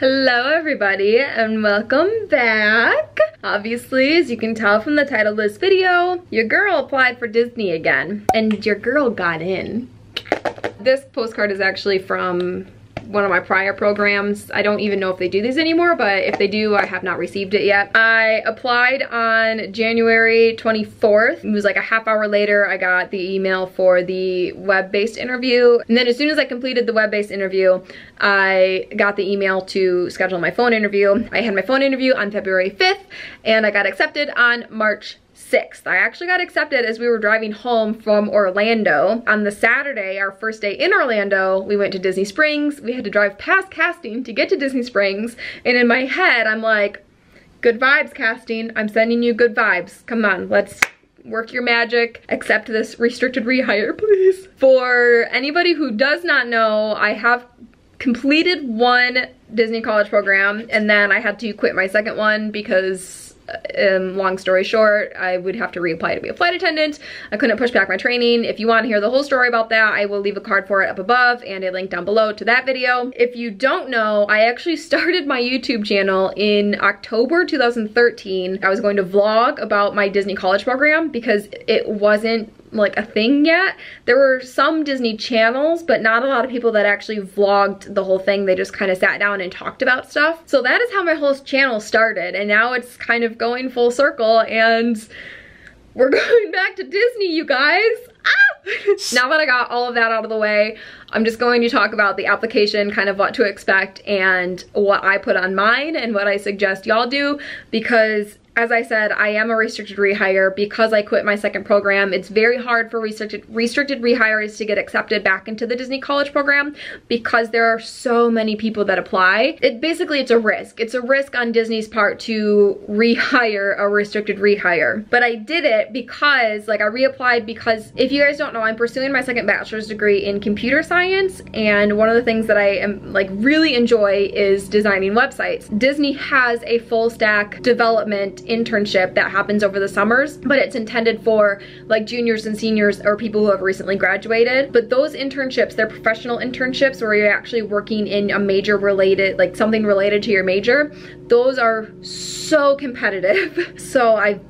Hello everybody and welcome back. Obviously, as you can tell from the title of this video, your girl applied for Disney again and your girl got in. This postcard is actually from one of my prior programs. I don't even know if they do these anymore, but if they do, I have not received it yet. I applied on January 24th. It was like a half hour later, I got the email for the web-based interview. And then as soon as I completed the web-based interview, I got the email to schedule my phone interview. I had my phone interview on February 5th and I got accepted on March 6th. I actually got accepted as we were driving home from Orlando. On the Saturday, our first day in Orlando, we went to Disney Springs. We had to drive past casting to get to Disney Springs. And in my head, I'm like, good vibes, casting. I'm sending you good vibes. Come on, let's work your magic. Accept this restricted rehire, please. For anybody who does not know, I have completed one Disney college program and then I had to quit my second one because long story short, I would have to reapply to be a flight attendant. I couldn't push back my training. If you want to hear the whole story about that, I will leave a card for it up above and a link down below to that video. If you don't know, I actually started my YouTube channel in October 2013. I was going to vlog about my Disney college program because it wasn't like a thing yet. There were some Disney channels, but not a lot of people that actually vlogged the whole thing. They just kind of sat down and talked about stuff. So that is how my whole channel started, and now it's kind of going full circle and we're going back to Disney, you guys. Now that I got all of that out of the way, I'm just going to talk about the application, kind of what to expect and what I put on mine and what I suggest y'all do, because as I said, I am a restricted rehire because I quit my second program. It's very hard for restricted rehires to get accepted back into the Disney college program because there are so many people that apply. It's a risk. It's a risk on Disney's part to rehire a restricted rehire. But I did it because, I reapplied because, if you guys don't know, I'm pursuing my second bachelor's degree in computer science, and one of the things that I am really enjoy is designing websites. Disney has a full stack development internship that happens over the summers, but it's intended for juniors and seniors or people who have recently graduated. But those internships, they're professional internships where you're actually working in a major related, something related to your major. Those are so competitive. So I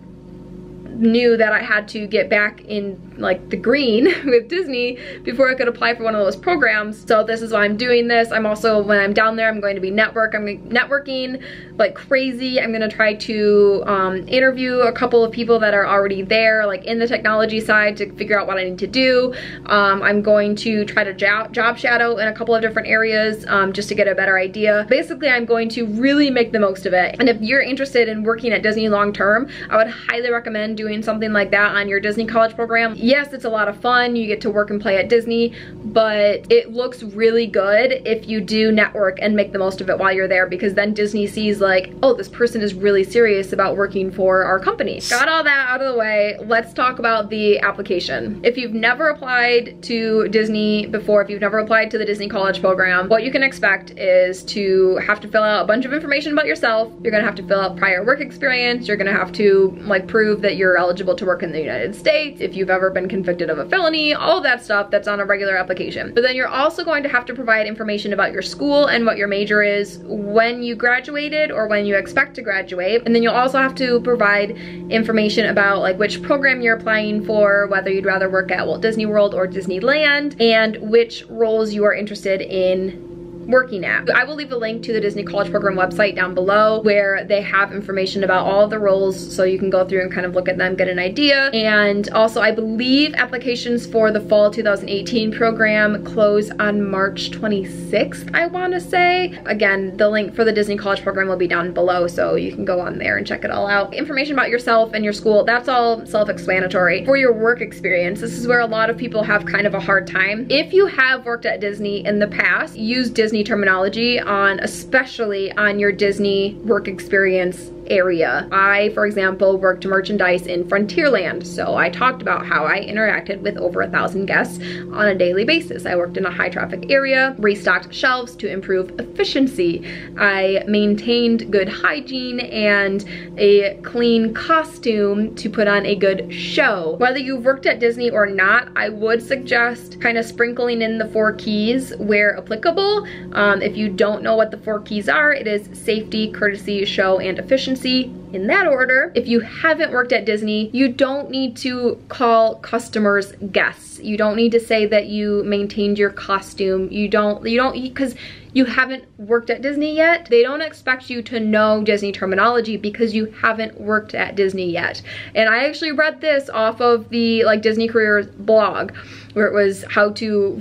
knew that I had to get back in the green with Disney before I could apply for one of those programs. So this is why I'm doing this. I'm also, when I'm down there, I'm going to be networking like crazy. I'm gonna try to interview a couple of people that are already there, in the technology side, to figure out what I need to do. I'm going to try to job shadow in a couple of different areas just to get a better idea. Basically, I'm going to really make the most of it. And if you're interested in working at Disney long term, I would highly recommend doing something like that on your Disney college program. Yes, it's a lot of fun. You get to work and play at Disney, but it looks really good if you do network and make the most of it while you're there, because then Disney sees oh, this person is really serious about working for our company. Got all that out of the way, let's talk about the application. If you've never applied to Disney before, if you've never applied to the Disney college program, what you can expect is to have to fill out a bunch of information about yourself. You're gonna have to fill out prior work experience. You're gonna have to prove that you're eligible to work in the United States, if you've ever been convicted of a felony, all of that stuff that's on a regular application. But then you're also going to have to provide information about your school and what your major is, when you graduated or when you expect to graduate. And then you'll also have to provide information about which program you're applying for, whether you'd rather work at Walt Disney World or Disneyland, and which roles you are interested in working at. I will leave a link to the Disney College Program website down below where they have information about all of the roles, so you can go through and kind of look at them, get an idea. And also, I believe applications for the fall 2018 program close on March 26th, I want to say. Again, the link for the Disney College Program will be down below, so you can go on there and check it all out. Information about yourself and your school, that's all self-explanatory. For your work experience, this is where a lot of people have kind of a hard time. If you have worked at Disney in the past, use Disney terminology especially on your Disney work experience area. I, for example, worked merchandise in Frontierland, so I talked about how I interacted with over 1,000 guests on a daily basis. I worked in a high traffic area, restocked shelves to improve efficiency. I maintained good hygiene and a clean costume to put on a good show. Whether you've worked at Disney or not, I would suggest kind of sprinkling in the 4 keys where applicable, If you don't know what the 4 keys are, it is safety, courtesy, show, and efficiency, in that order. If you haven't worked at Disney, you don't need to call customers guests. You don't need to say that you maintained your costume. You don't, because you haven't worked at Disney yet. They don't expect you to know Disney terminology because you haven't worked at Disney yet. And I actually read this off of the Disney Careers blog, where it was how to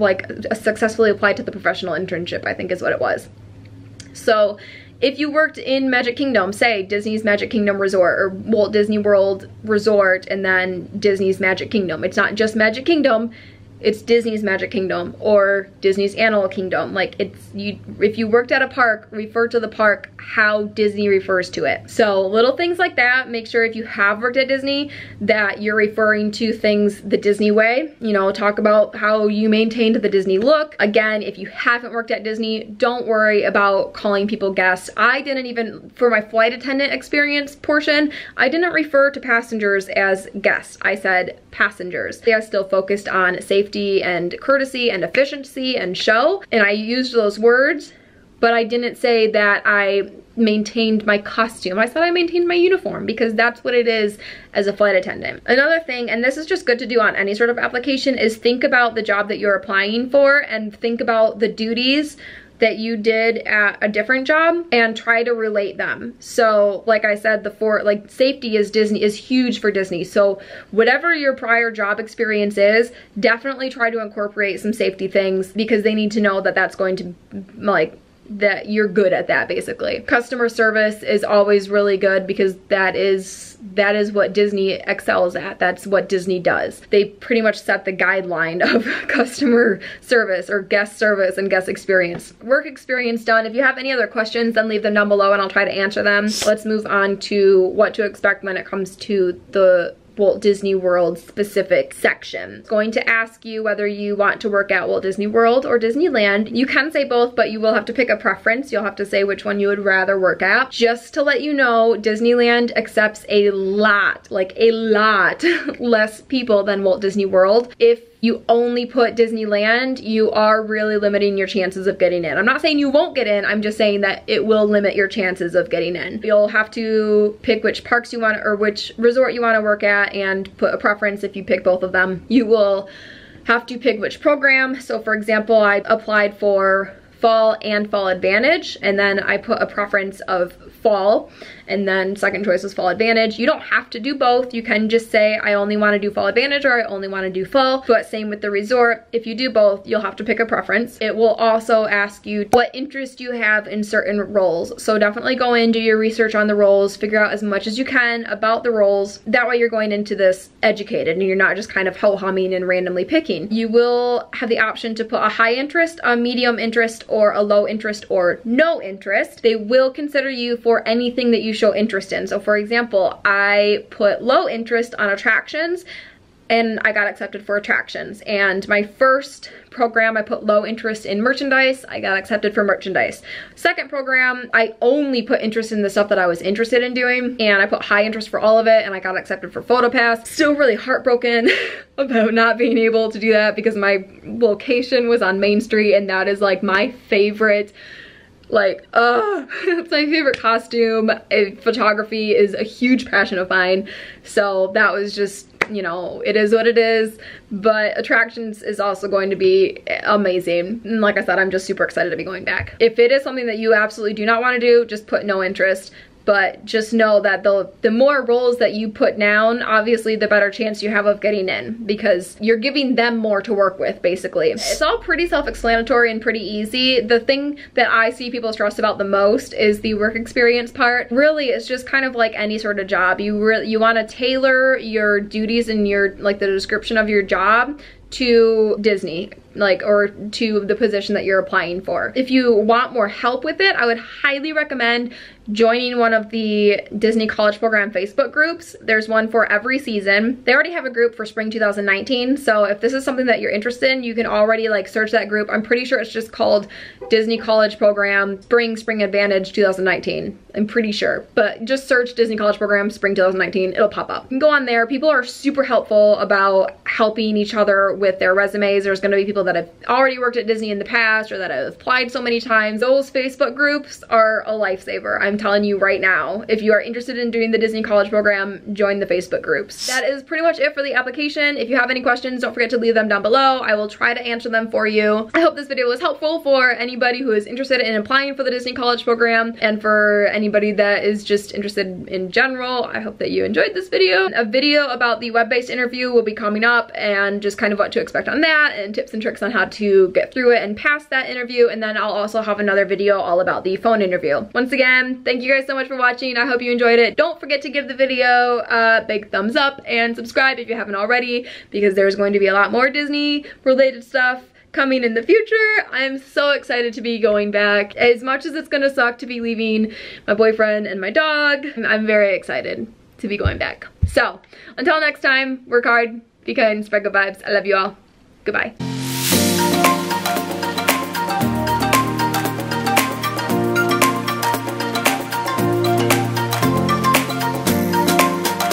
successfully apply to the professional internship, I think is what it was. So if you worked in Magic Kingdom, say Disney's Magic Kingdom Resort or Walt Disney World Resort and then Disney's Magic Kingdom. It's not just Magic Kingdom, it's Disney's Magic Kingdom or Disney's Animal Kingdom. If you worked at a park, refer to the park how Disney refers to it. So little things like that. Make sure if you have worked at Disney that you're referring to things the Disney way. You know, talk about how you maintained the Disney look. Again, if you haven't worked at Disney, don't worry about calling people guests. I didn't even, for my flight attendant experience portion, I didn't refer to passengers as guests. I said passengers. They are still focused on safety and courtesy and efficiency and show, and I used those words, but I didn't say that I maintained my costume. I said I maintained my uniform because that's what it is as a flight attendant. Another thing, and this is just good to do on any sort of application, is think about the job that you're applying for and think about the duties that you did at a different job and try to relate them. So like I said, safety is huge for Disney. So whatever your prior job experience is, definitely try to incorporate some safety things because they need to know that that's going to that you're good at that, basically. Customer service is always really good because that is what Disney excels at. That's what Disney does. They pretty much set the guideline of customer service or guest service and guest experience. Work experience done. If you have any other questions, then leave them down below and I'll try to answer them. Let's move on to what to expect when it comes to the Walt Disney World specific section. It's going to ask you whether you want to work at Walt Disney World or Disneyland. You can say both, but you will have to pick a preference. You'll have to say which one you would rather work at. Just to let you know, Disneyland accepts a lot less people than Walt Disney World. If you only put Disneyland, you are really limiting your chances of getting in. I'm not saying you won't get in, I'm just saying that it will limit your chances of getting in. You'll have to pick which parks you want or which resort you want to work at and put a preference if you pick both of them. You will have to pick which program. So for example, I applied for Fall and Fall Advantage, and then I put a preference of Fall, and then second choice was Fall Advantage. You don't have to do both. You can just say I only want to do Fall Advantage or I only want to do Fall. But same with the resort. If you do both, you'll have to pick a preference. It will also ask you what interest you have in certain roles. So definitely go in, do your research on the roles, figure out as much as you can about the roles. That way you're going into this educated and you're not just kind of ho-humming and randomly picking. You will have the option to put a high interest, a medium interest, or a low interest or no interest. They will consider you for anything that you show interest in. So for example, I put low interest on attractions and I got accepted for attractions. And my first program, I put low interest in merchandise. I got accepted for merchandise. Second program, I only put interest in the stuff that I was interested in doing, and I put high interest for all of it, and I got accepted for PhotoPass. Still really heartbroken about not being able to do that because my location was on Main Street, and that is like my favorite, it's my favorite costume. Photography is a huge passion of mine. So that was just, you know, it is what it is, but attractions is also going to be amazing. And like I said, I'm just super excited to be going back. If it is something that you absolutely do not want to do, just put no interest. But just know that the more roles that you put down, obviously the better chance you have of getting in because you're giving them more to work with, basically. It's all pretty self-explanatory and pretty easy. The thing that I see people stress about the most is the work experience part. Really, it's just kind of like any sort of job. You want to tailor your duties and your, the description of your job to Disney, or to the position that you're applying for. If you want more help with it, I would highly recommend joining one of the Disney College Program Facebook groups. There's one for every season. They already have a group for spring 2019, so if this is something that you're interested in, you can already like search that group. I'm pretty sure it's just called Disney College Program Spring Advantage 2019. I'm pretty sure, but just search Disney College Program Spring 2019, it'll pop up. You can go on there. People are super helpful about helping each other with their resumes. There's gonna be people that have already worked at Disney in the past or that have applied so many times. Those Facebook groups are a lifesaver. I'm telling you right now, if you are interested in doing the Disney College Program, join the Facebook groups. That is pretty much it for the application. If you have any questions, don't forget to leave them down below. I will try to answer them for you. I hope this video was helpful for anybody who is interested in applying for the Disney College Program and for anybody that is just interested in general. I hope that you enjoyed this video. A video about the web-based interview will be coming up and just kind of what to expect on that and tips and tricks on how to get through it and pass that interview. And then I'll also have another video all about the phone interview. Once again, thank you guys so much for watching. I hope you enjoyed it. Don't forget to give the video a big thumbs up and subscribe if you haven't already, because there's going to be a lot more Disney related stuff coming in the future. I'm so excited to be going back. As much as it's gonna suck to be leaving my boyfriend and my dog, I'm very excited to be going back. So until next time, work hard, be kind, spread good vibes. I love you all. Goodbye.